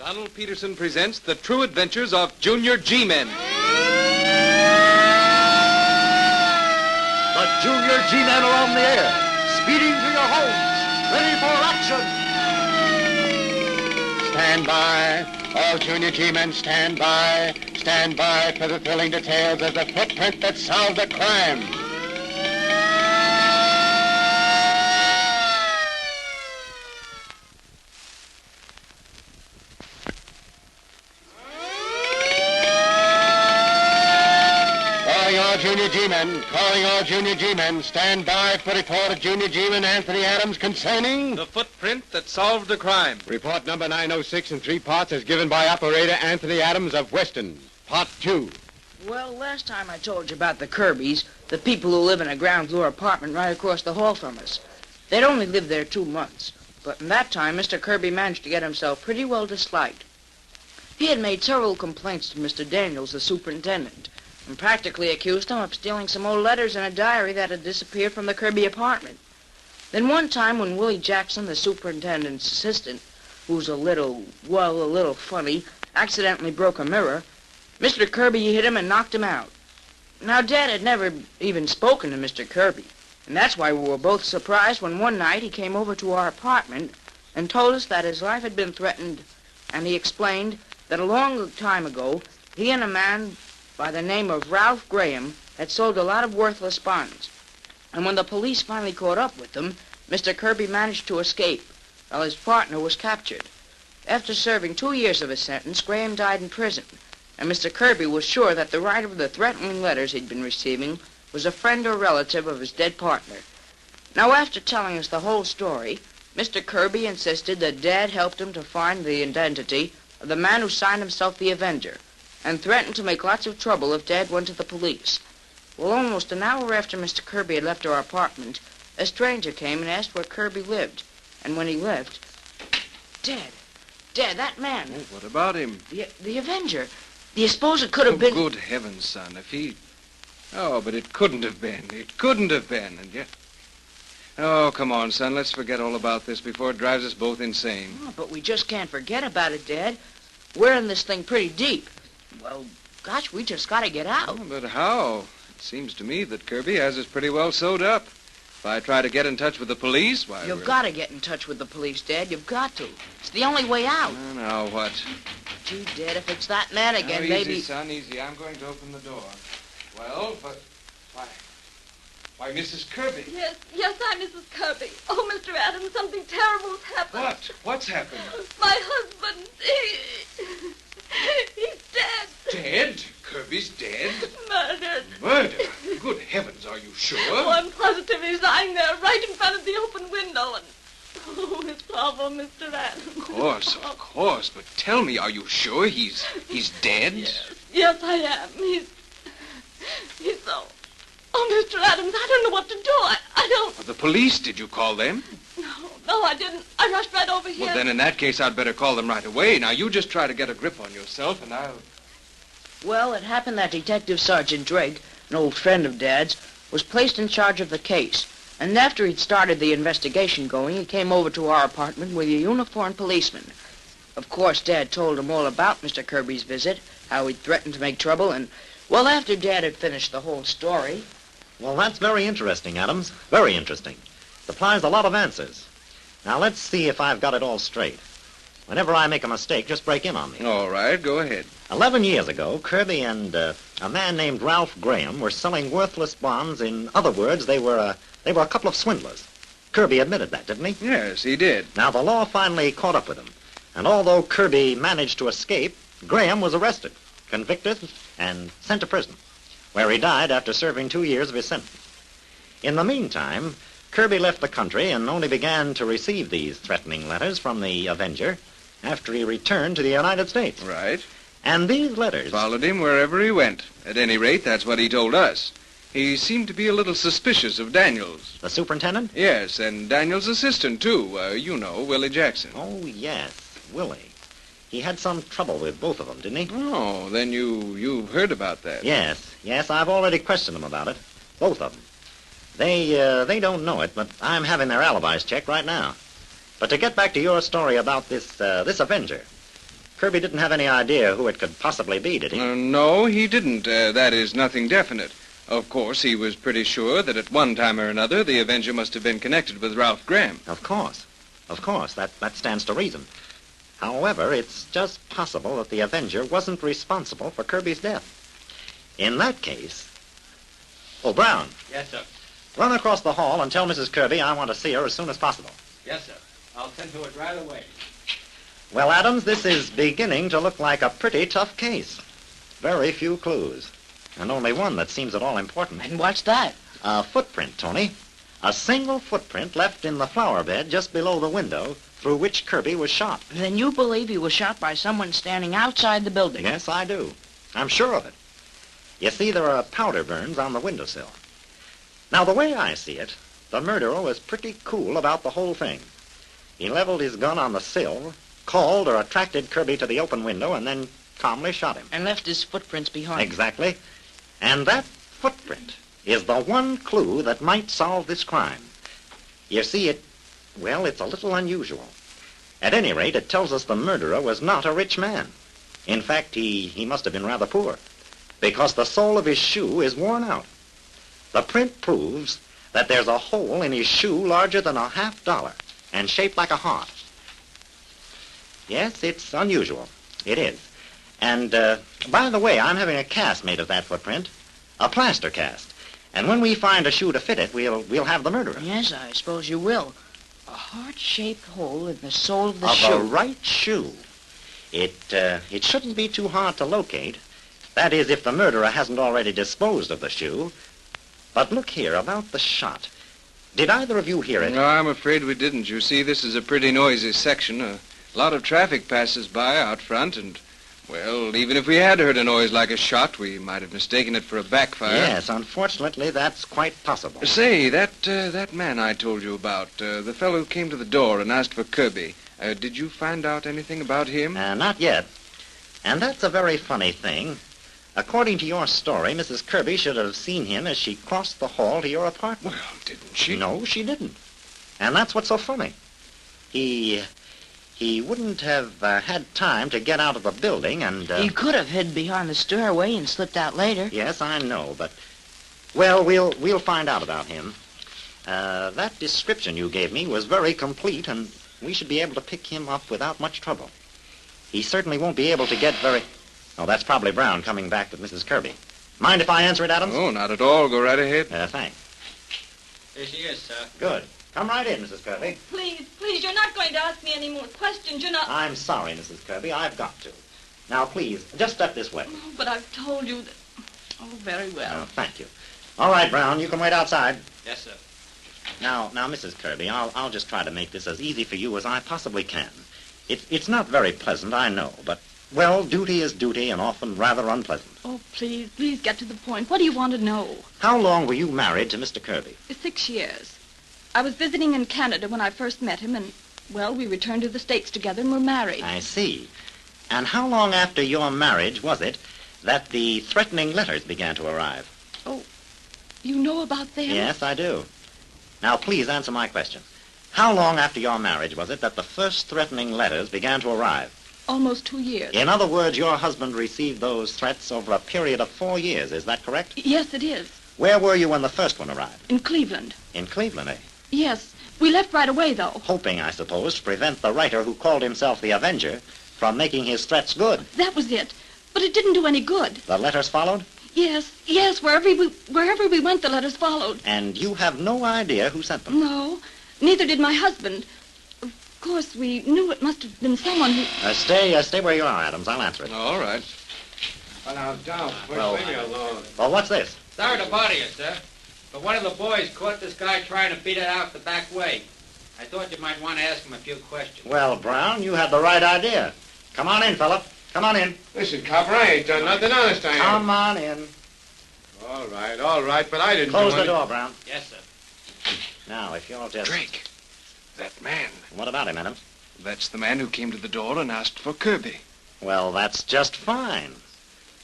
Donald Peterson presents The True Adventures of Junior G-Men. The Junior G-Men are on the air, speeding to your homes, ready for action. Stand by. All Junior G-Men, stand by. Stand by for the thrilling details of the footprint that solved the crime. Calling all Junior G-Men, stand by for report of Junior G-Man Anthony Adams concerning... The footprint that solved the crime. Report number 906 in 3 parts as given by operator Anthony Adams of Weston. Part 2. Well, last time I told you about the Kirbys, the people who live in a ground floor apartment right across the hall from us. They'd only lived there 2 months, but in that time, Mr. Kirby managed to get himself pretty well disliked. He had made several complaints to Mr. Daniels, the superintendent, and practically accused him of stealing some old letters in a diary that had disappeared from the Kirby apartment. Then one time when Willie Jackson, the superintendent's assistant, who's a little funny, accidentally broke a mirror, Mr. Kirby hit him and knocked him out. Now, Dad had never even spoken to Mr. Kirby, and that's why we were both surprised when one night he came over to our apartment and told us that his life had been threatened, and he explained that a long time ago, he and a man by the name of Ralph Graham had sold a lot of worthless bonds. And when the police finally caught up with them, Mr. Kirby managed to escape, while his partner was captured. After serving 2 years of his sentence, Graham died in prison, and Mr. Kirby was sure that the writer of the threatening letters he'd been receiving was a friend or relative of his dead partner. Now, after telling us the whole story, Mr. Kirby insisted that Dad helped him to find the identity of the man who signed himself the Avenger, and threatened to make lots of trouble if Dad went to the police. Well, almost an hour after Mr. Kirby had left our apartment, a stranger came and asked where Kirby lived. And when he left... Dad, that man... Oh, what about him? The Avenger. Do you suppose it could have been... Good heavens, son, if he... Oh, but it couldn't have been. It couldn't have been, and yet... Oh, come on, son, let's forget all about this before it drives us both insane. Oh, but we just can't forget about it, Dad. We're in this thing pretty deep. Well, gosh, we just got to get out. Oh, but how? It seems to me that Kirby has us pretty well sewed up. If I try to get in touch with the police, why... You've got to get in touch with the police, Dad. You've got to. It's the only way out. Now what? Gee, Dad, if it's that man again, maybe... Easy, son, easy. I'm going to open the door. Well, but... Why, Mrs. Kirby. Yes, I'm Mrs. Kirby. Oh, Mr. Adams, something terrible's happened. What? What's happened? My husband, he's dead. Dead? Kirby's dead? Murdered. Murder? Good heavens, are you sure? Oh, I'm positive he's lying there right in front of the open window and... Oh, his poor Mr. Adams. Of course. But tell me, are you sure he's dead? Yes, I am. He's so... Oh, Mr. Adams, I don't know what to do. I don't... The police, did you call them? No, I didn't. I rushed right over here. Well, then in that case, I'd better call them right away. Now, you just try to get a grip on yourself, and I'll... Well, it happened that Detective Sergeant Drake, an old friend of Dad's, was placed in charge of the case. And after he'd started the investigation going, he came over to our apartment with a uniformed policeman. Of course, Dad told him all about Mr. Kirby's visit, how he'd threatened to make trouble, and... Well, after Dad had finished the whole story... Well, that's very interesting, Adams. Very interesting. Supplies a lot of answers. Now, let's see if I've got it all straight. Whenever I make a mistake, just break in on me. All right, go ahead. 11 years ago, Kirby and a man named Ralph Graham were selling worthless bonds. In other words, they were a couple of swindlers. Kirby admitted that, didn't he? Yes, he did. Now, the law finally caught up with him. And although Kirby managed to escape, Graham was arrested, convicted, and sent to prison, where he died after serving 2 years of his sentence. In the meantime, Kirby left the country and only began to receive these threatening letters from the Avenger after he returned to the United States. Right. And these letters... Followed him wherever he went. At any rate, that's what he told us. He seemed to be a little suspicious of Daniels. The superintendent? Yes, and Daniels' assistant, too. Willie Jackson. Oh, yes, Willie. He had some trouble with both of them, didn't he? Oh, then you've heard about that. Yes, I've already questioned them about it. Both of them. They don't know it, but I'm having their alibis checked right now. But to get back to your story about this Avenger, Kirby didn't have any idea who it could possibly be, did he? No, he didn't. That is, nothing definite. Of course, he was pretty sure that at one time or another the Avenger must have been connected with Ralph Graham. Of course. Of course. That stands to reason. However, it's just possible that the Avenger wasn't responsible for Kirby's death. In that case... Oh, Brown. Yes, sir. Run across the hall and tell Mrs. Kirby I want to see her as soon as possible. Yes, sir. I'll send to it right away. Well, Adams, this is beginning to look like a pretty tough case. Very few clues. And only one that seems at all important. And what's that? A footprint, Tony. A single footprint left in the flower bed just below the window through which Kirby was shot. Then you believe he was shot by someone standing outside the building? Yes, I do. I'm sure of it. You see, there are powder burns on the windowsill. Now, the way I see it, the murderer was pretty cool about the whole thing. He leveled his gun on the sill, called or attracted Kirby to the open window, and then calmly shot him. And left his footprints behind. Exactly. And that footprint is the one clue that might solve this crime. You see, it's a little unusual. At any rate, it tells us the murderer was not a rich man. In fact, he must have been rather poor, because the sole of his shoe is worn out. The print proves that there's a hole in his shoe larger than a $50 and shaped like a heart. Yes, it's unusual. It is. And, by the way, I'm having a cast made of that footprint, a plaster cast. And when we find a shoe to fit it, we'll have the murderer. Yes, I suppose you will. A heart-shaped hole in the sole of the shoe. Of the right shoe. It shouldn't be too hard to locate. That is, if the murderer hasn't already disposed of the shoe. But look here, about the shot. Did either of you hear it? No, I'm afraid we didn't. You see, this is a pretty noisy section. A lot of traffic passes by out front, and, well, even if we had heard a noise like a shot, we might have mistaken it for a backfire. Yes, unfortunately, that's quite possible. Say, that man I told you about, the fellow who came to the door and asked for Kirby, did you find out anything about him? Not yet. And that's a very funny thing. According to your story, Mrs. Kirby should have seen him as she crossed the hall to your apartment. Well, didn't she? No, she didn't. And that's what's so funny. He wouldn't have had time to get out of the building and... He could have hid behind the stairway and slipped out later. Yes, I know, but... Well, we'll find out about him. That description you gave me was very complete, and we should be able to pick him up without much trouble. He certainly won't be able to get very... Oh, that's probably Brown coming back with Mrs. Kirby. Mind if I answer it, Adams? Oh, not at all. Go right ahead. Thanks. Here she is, sir. Good. Come right in, Mrs. Kirby. Please, you're not going to ask me any more questions. You're not... I'm sorry, Mrs. Kirby. I've got to. Now, please, just step this way. Oh, but I've told you that... Oh, very well. Oh, thank you. All right, Brown, you can wait outside. Yes, sir. Now, Mrs. Kirby, I'll just try to make this as easy for you as I possibly can. It's not very pleasant, I know, but... Well, duty is duty and often rather unpleasant. Oh, please get to the point. What do you want to know? How long were you married to Mr. Kirby? 6 years. I was visiting in Canada when I first met him, and, well, we returned to the States together and were married. I see. And how long after your marriage was it that the threatening letters began to arrive? Oh, you know about them? Yes, I do. Now, please answer my question. How long after your marriage was it that the first threatening letters began to arrive? Almost 2 years. In other words, your husband received those threats over a period of 4 years. Is that correct? Yes, it is. Where were you when the first one arrived? In Cleveland. In Cleveland, eh? Yes. We left right away, though. Hoping, I suppose, to prevent the writer who called himself the Avenger from making his threats good. That was it. But it didn't do any good. The letters followed? Yes. Wherever we went, the letters followed. And you have no idea who sent them? No. Neither did my husband. Of course, we knew it must have been someone who... Stay where you are, Adams. I'll answer it. All right. Well, now, Doc, Well, leave me alone. Well, what's this? Sorry to bother you, sir, but one of the boys caught this guy trying to beat it out the back way. I thought you might want to ask him a few questions. Well, Brown, you had the right idea. Come on in, fella. Come on in. Listen, copper, I ain't done nothing honest, I ain't. Come on in. All right, but I didn't Close do the any... door, Brown. Yes, sir. Now, if you'll just... Drake, that man. What about him, Adams? That's the man who came to the door and asked for Kirby. Well, that's just fine.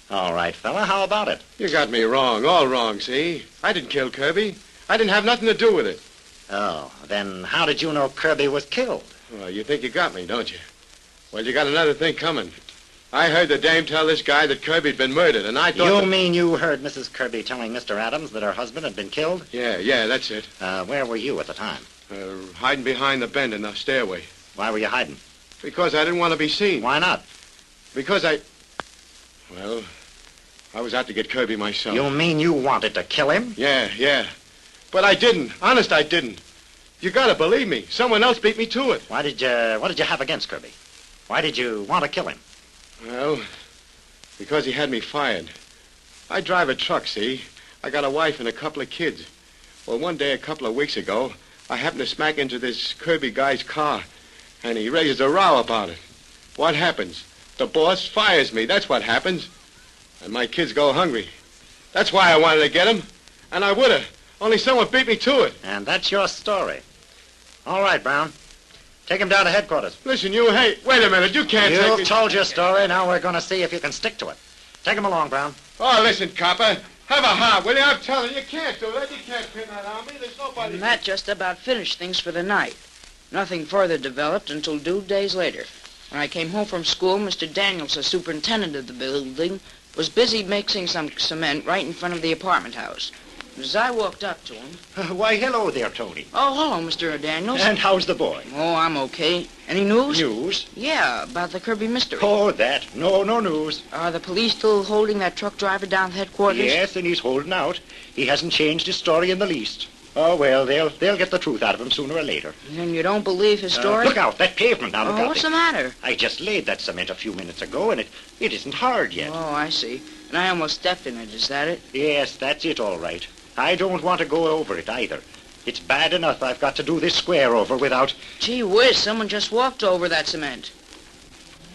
All right, fella, how about it? You got me wrong, all wrong, see? I didn't kill Kirby. I didn't have nothing to do with it. Oh, then how did you know Kirby was killed? Well, you think you got me, don't you? Well, you got another thing coming. I heard the dame tell this guy that Kirby'd been murdered, and I thought... You mean you heard Mrs. Kirby telling Mr. Adams that her husband had been killed? Yeah, that's it. Where were you at the time? Hiding behind the bend in the stairway. Why were you hiding? Because I didn't want to be seen. Why not? Because Well, I was out to get Kirby myself. You mean you wanted to kill him? Yeah. But I didn't. Honest, I didn't. You gotta believe me. Someone else beat me to it. What did you have against Kirby? Why did you want to kill him? Well, because he had me fired. I drive a truck, see? I got a wife and a couple of kids. Well, one day a couple of weeks ago, I happened to smack into this Kirby guy's car, and he raises a row about it. What happens? The boss fires me. That's what happens. And my kids go hungry. That's why I wanted to get him. And I would have. Only someone beat me to it. And that's your story. All right, Brown. Take him down to headquarters. Listen, wait a minute. You can't take me... You've told your story. Now we're going to see if you can stick to it. Take him along, Brown. Oh, listen, copper. Have a heart, will you? I'm telling you, you can't do that. You can't pin that on me. There's nobody... And that just about finished things for the night. Nothing further developed until 2 days later. When I came home from school, Mr. Daniels, the superintendent of the building, was busy mixing some cement right in front of the apartment house. As I walked up to him... Why, hello there, Tony. Oh, hello, Mr. Daniels. And how's the boy? Oh, I'm okay. Any news? News? Yeah, about the Kirby mystery. Oh, that. No news. Are the police still holding that truck driver down at headquarters? Yes, and he's holding out. He hasn't changed his story in the least. Oh, well, they'll get the truth out of him sooner or later. And you don't believe his story? Look out, that pavement now. Look out. What's the matter? I just laid that cement a few minutes ago, and it isn't hard yet. Oh, I see. And I almost stepped in it. Is that it? Yes, that's it, all right. I don't want to go over it either. It's bad enough I've got to do this square over without... Gee whiz, someone just walked over that cement.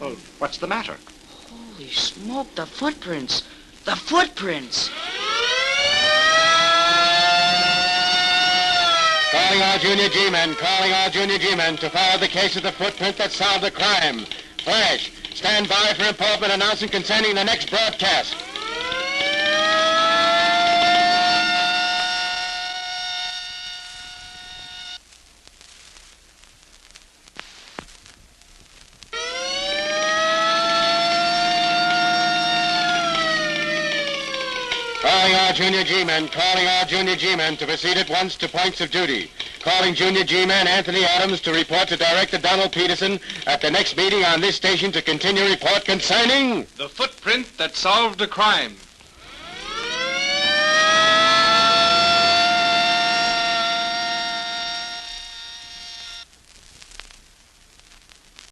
Well, what's the matter? Holy smoke, the footprints. The footprints. Calling all Junior G-men to follow the case of the footprint that solved the crime. Flash, stand by for reportment announcing concerning the next broadcast. Calling all Junior G-men to proceed at once to points of duty. Calling Junior G-man Anthony Adams to report to Director Donald Peterson at the next meeting on this station to continue report concerning... The footprint that solved a crime.